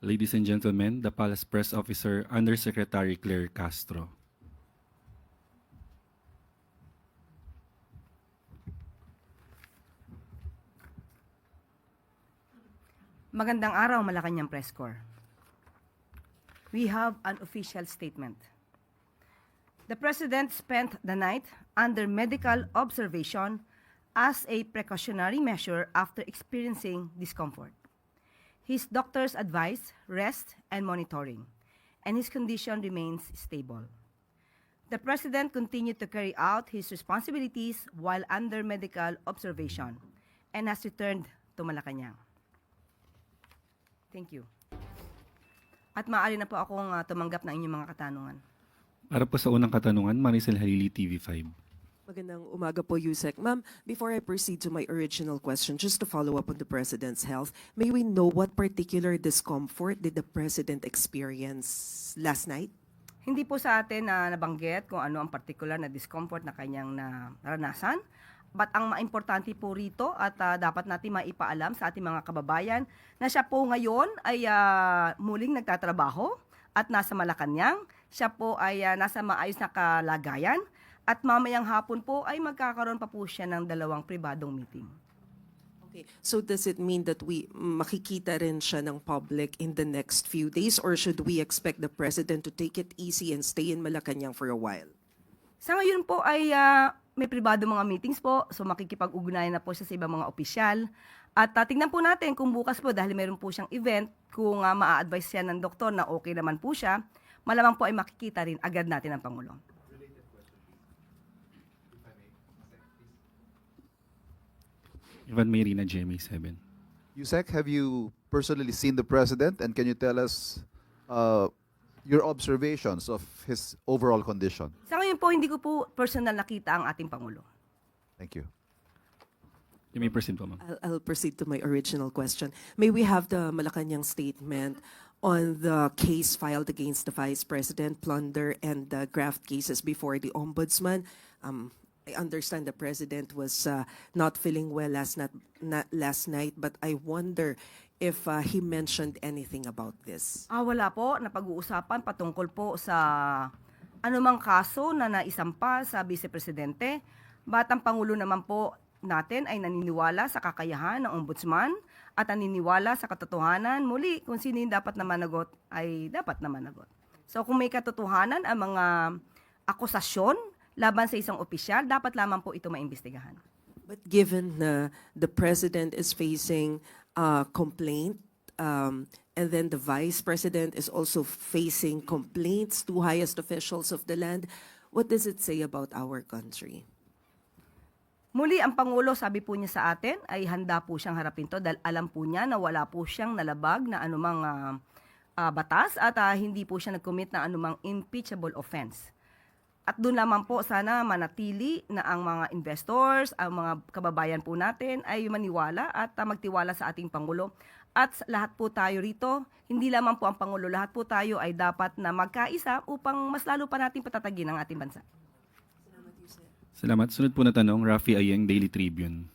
Ladies and gentlemen, the Palace Press Officer, Undersecretary Claire Castro. Magandang araw, Malacanang Press Corps. We have an official statement. The President spent the night under medical observation as a precautionary measure after experiencing discomfort. His doctors advise rest and monitoring, and his condition remains stable. The President continued to carry out his responsibilities while under medical observation and has returned to Malacanang. Thank you. At maaari na po akong tumanggap ng inyong mga katanungan. Para po sa unang katanungan, Maricel Halili, TV5. Magandang umaga po, Yusek. Ma'am, before I proceed to my original question, just to follow up on the President's health, may we know what particular discomfort did the President experience last night? Hindi po sa atin na nabanggit kung ano ang particular na discomfort na kanyang naranasan. But ang maimportante po rito at dapat natin maipaalam sa ating mga kababayan na siya po ngayon ay muling nagtatrabaho at nasa Malacanang. Siya po ay nasa maayos na kalagayan at mamayang hapon po ay magkakaroon pa po siya ng 2 pribadong meeting. Okay. So does it mean that we makikita rin siya ng public in the next few days, or should we expect the President to take it easy and stay in Malacanang for a while? Sa ngayon po ay may pribado mga meetings po, so makikipag-ugnayan na po siya sa ibang mga opisyal. At tingnan po natin kung bukas po, dahil meron po siyang event, kung maa-advise siya ng doktor na okay naman po siya, malamang po ay makikita rin agad natin ang Pangulo. Ivan Mayrina, GMA7. Yusek, have you personally seen the President, and can you tell us your observations of his overall condition? Sa ngayon po, hindi ko po personal nakita ang ating Pangulo. Thank you. You may proceed po, ma'am. I'll proceed to my original question. May we have the Malacanang statement on the case filed against the Vice President, plunder and the graft cases before the Ombudsman? I understand the President was not feeling well last night, but I wonder if he mentioned anything about this. Wala po, napag-uusapan patungkol po sa anumang kaso na naisampa sa Vice Presidente. But ang Pangulo naman po natin ay naniniwala sa kakayahan ng Ombudsman at naniniwala sa katotohanan. Muli, kung sino yung dapat na managot, ay dapat na managot. So kung may katotohanan ang mga akusasyon laban sa isang opisyal, dapat lamang po ito maimbestigahan. But given the President is facing complaint, and then the Vice President is also facing complaints to highest officials of the land, what does it say about our country? Muli, ang Pangulo, sabi po niya sa atin, ay handa po siyang harapin to dahil alam po niya na wala po siyang nalabag na anumang batas at hindi po siya nag-commit na anumang impeachable offense. At doon lamang po sana manatili na ang mga investors, ang mga kababayan po natin ay maniwala at magtiwala sa ating Pangulo. At lahat po tayo rito, hindi lamang po ang Pangulo, lahat po tayo ay dapat na magkaisa upang mas lalo pa natin patatagin ang ating bansa. Salamat. Sunod po na tanong, Rafi Ayeng, Daily Tribune.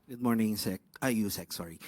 Good morning, Yusek, sorry.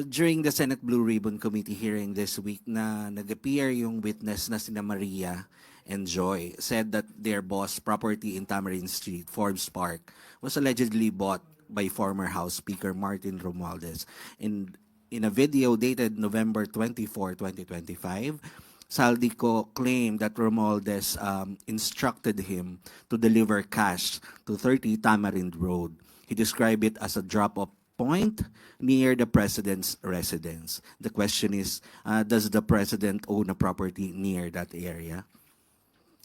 During the Senate Blue Ribbon Committee hearing this week na nag-appear yung witness na sina Maria and Joy, said that their boss property in Tamarind Street, Forbes Park, was allegedly bought by former House Speaker Martin Romualdez. In a video dated November 24, 2025, Saldico claimed that Romualdez instructed him to deliver cash to 30 Tamarind Road. He described it as a drop-off point near the President's residence. The question is, does the President own a property near that area?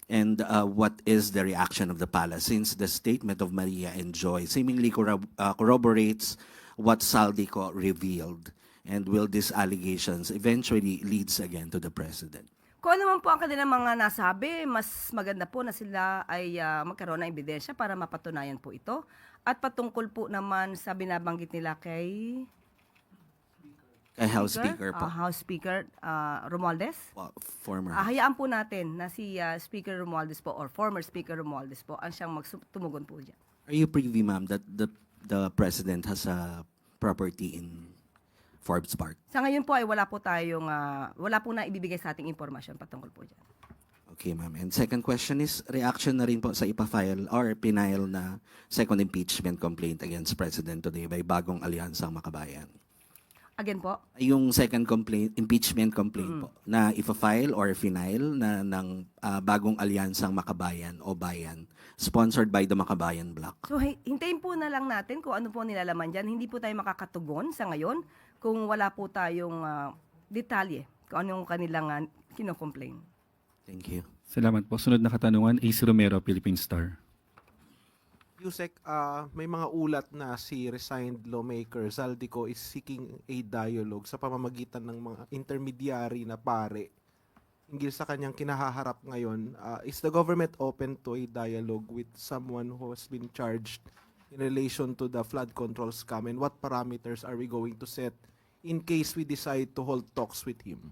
And what is the reaction of the palace, since the statement of Maria and Joy seemingly corroborates what Saldico revealed? And will these allegations eventually leads again to the President? Kung ano man po ang kanilang mga nasabi, mas maganda po na sila ay magkaroon ng ebidensya para mapatunayan po ito. At patungkol po naman sa binabanggit nila kay House Speaker po. House Speaker Romualdez. Former. Hayaan po natin na si Speaker Romualdez po or former Speaker Romualdez po ang siyang tumugon po dyan. Are you privy, ma'am, that the President has a property in Forbes Park. Sa ngayon po ay wala po na ibibigay sa ating impormasyon patungkol po dyan. Okay, ma'am. And second question is, reaction na rin po sa ipafile or pinail na second impeachment complaint against President today by Bagong Alyansang Makabayan. Again po, Yung second impeachment complaint po, na ipafile or final na ng Bagong Alyansang Makabayan o Bayan, sponsored by the Makabayan Bloc. so hintayin po na lang natin kung ano po nilalaman dyan. Hindi po tayo makakatugon sa ngayon kung wala po tayong detalye kung ano yung kanilang kino-complain. Thank you. Salamat po. Sunod na katanungan, AC Romero, Philippine Star. Yusek, may mga ulat na si resigned lawmaker Zaldico is seeking a dialogue sa pamamagitan ng mga intermediary na pare hinggil sa kanyang kinahaharap ngayon. Is the government open to a dialogue with someone who has been charged in relation to the flood control scam, and what parameters are we going to set in case we decide to hold talks with him?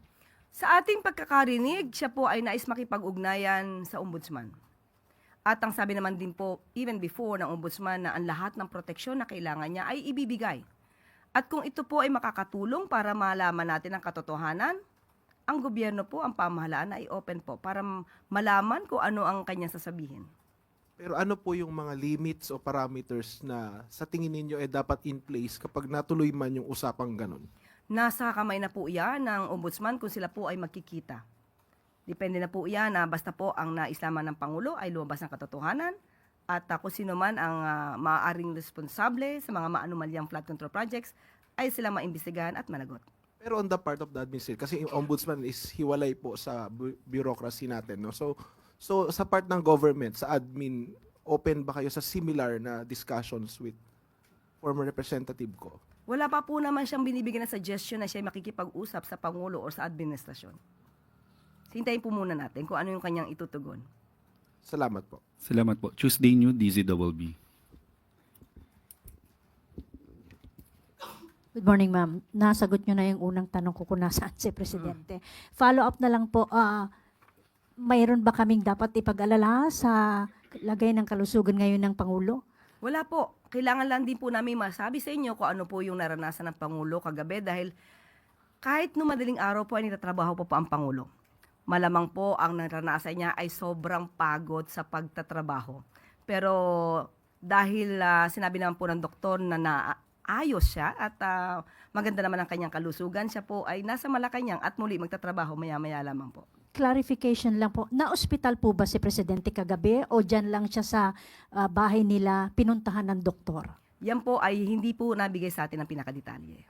Sa ating pagkakarinig, siya po ay nais makipag-ugnayan sa ombudsman. At ang sabi naman din po, even before ng ombudsman, na ang lahat ng proteksyon na kailangan niya ay ibibigay. At kung ito po ay makakatulong para malaman natin ang katotohanan, ang gobyerno po, ang pamahalaan ay open po para malaman kung ano ang kanyang sasabihin. Pero ano po yung mga limits o parameters na sa tingin ninyo dapat in place kapag natuloy man yung usapang ganun? Nasa kamay na po iyan ng ombudsman kung sila po ay magkikita. Depende na po iyan na basta po ang naislaman ng Pangulo ay lumabas ng katotohanan at kung sino man ang maaaring responsable sa mga maanumalyang flood control projects ay sila maimbestigahan at managot. Pero on the part of the administration, kasi yung ombudsman is hiwalay po sa bureaucracy natin. No? So sa part ng government, sa admin, open ba kayo sa similar na discussions with former representative ko? Wala pa po naman siyang binibigyan na suggestion na siya ay makikipag-usap sa Pangulo o sa administrasyon. Hintayin po muna natin kung ano yung kanyang itutugon. Salamat po. Salamat po. Tuesday New, DZBB. Good morning, ma'am. Nasagot nyo na yung unang tanong ko kung nasaan si Presidente. Follow up na lang po, mayroon ba kaming dapat ipag-alala sa lagay ng kalusugan ngayon ng Pangulo? Wala po. Kailangan lang din po namin masabi sa inyo kung ano po yung naranasan ng Pangulo kagabi dahil kahit no madaling araw po ay nagtatrabaho po ang Pangulo. Malamang po ang naranasan niya ay sobrang pagod sa pagtatrabaho. Pero dahil sinabi naman po ng doktor na naayos siya at maganda naman ang kanyang kalusugan, siya po ay nasa Malacanang at muli magtatrabaho maya-maya lamang po. Clarification lang po, na-ospital po ba si Presidente kagabi o dyan lang siya sa bahay nila pinuntahan ng doktor? Yan po ay hindi po nabigay sa atin ang pinakadetalye.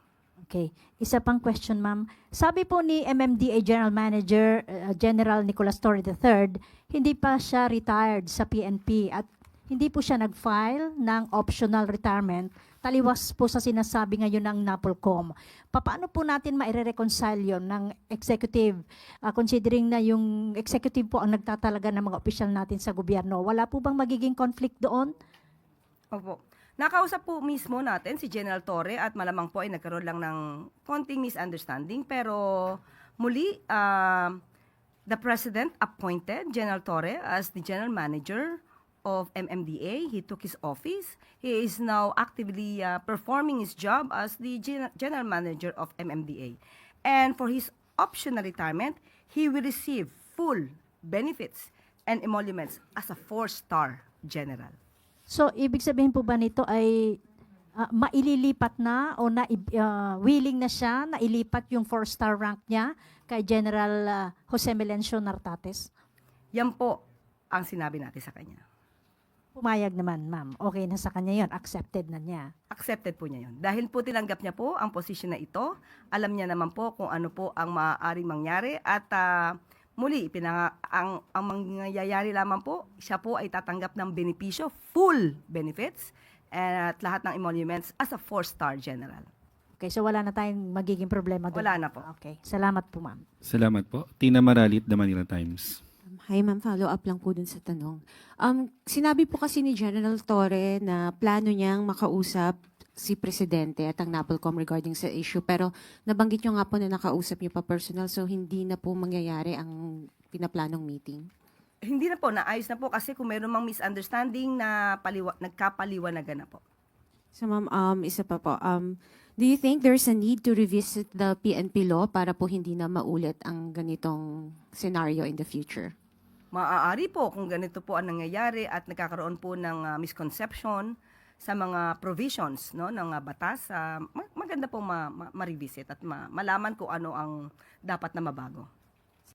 Okay. Isa pang question, ma'am. Sabi po ni MMDA General Manager General Nicolas Torre III, hindi pa siya retired sa PNP at hindi po siya nag-file ng optional retirement. Taliwas po sa sinasabi ngayon ng NAPOLCOM. Paano po natin maire-reconcile yun ng executive, considering na yung executive po ang nagtatalaga ng mga opisyal natin sa gobyerno? Wala po bang magiging conflict doon? Opo. Nakausap po mismo natin si General Torre at malamang po ay nagkaroon lang ng konting misunderstanding. Pero muli, the President appointed General Torre as the General Manager of MMDA. He took his office. He is now actively performing his job as the General Manager of MMDA. And for his optional retirement, he will receive full benefits and emoluments as a 4-star general. So, ibig sabihin po ba nito ay maililipat na o willing na siya na ilipat yung 4-star rank niya kay General Jose Melencio Nartates? Yan po ang sinabi natin sa kanya. Pumayag naman, ma'am. Okay na sa kanya yon, accepted na niya. Accepted po niya yun. Dahil po tinanggap niya po ang posisyon na ito, alam niya naman po kung ano po ang maaaring mangyari at muli, ang mangyayari lamang po, siya po ay tatanggap ng benepisyo, full benefits, at lahat ng emoluments as a 4-star general. Okay, so wala na tayong magiging problema doon. Wala na po. Okay, salamat po, ma'am. Salamat po. Tina Maralit, The Manila Times. Hi ma'am, follow up lang po dun sa tanong. Sinabi po kasi ni General Torre na plano niyang makausap si Presidente at ang NAPOLCOM regarding sa issue, pero nabanggit niyo nga po na nakausap niyo pa personal, so hindi na po mangyayari ang pinaplanong meeting? Hindi na po, naayos na po kasi kung mayroon mang misunderstanding na nagkapaliwanagan na po. So ma'am, isa pa po, Do you think there's a need to revisit the PNP law para po hindi na maulit ang ganitong scenario in the future? Maaari po kung ganito po ang nangyayari at nagkakaroon po ng misconception sa mga provisions no ng batas, maganda po ma-revisit at malaman kung ano ang dapat na mabago.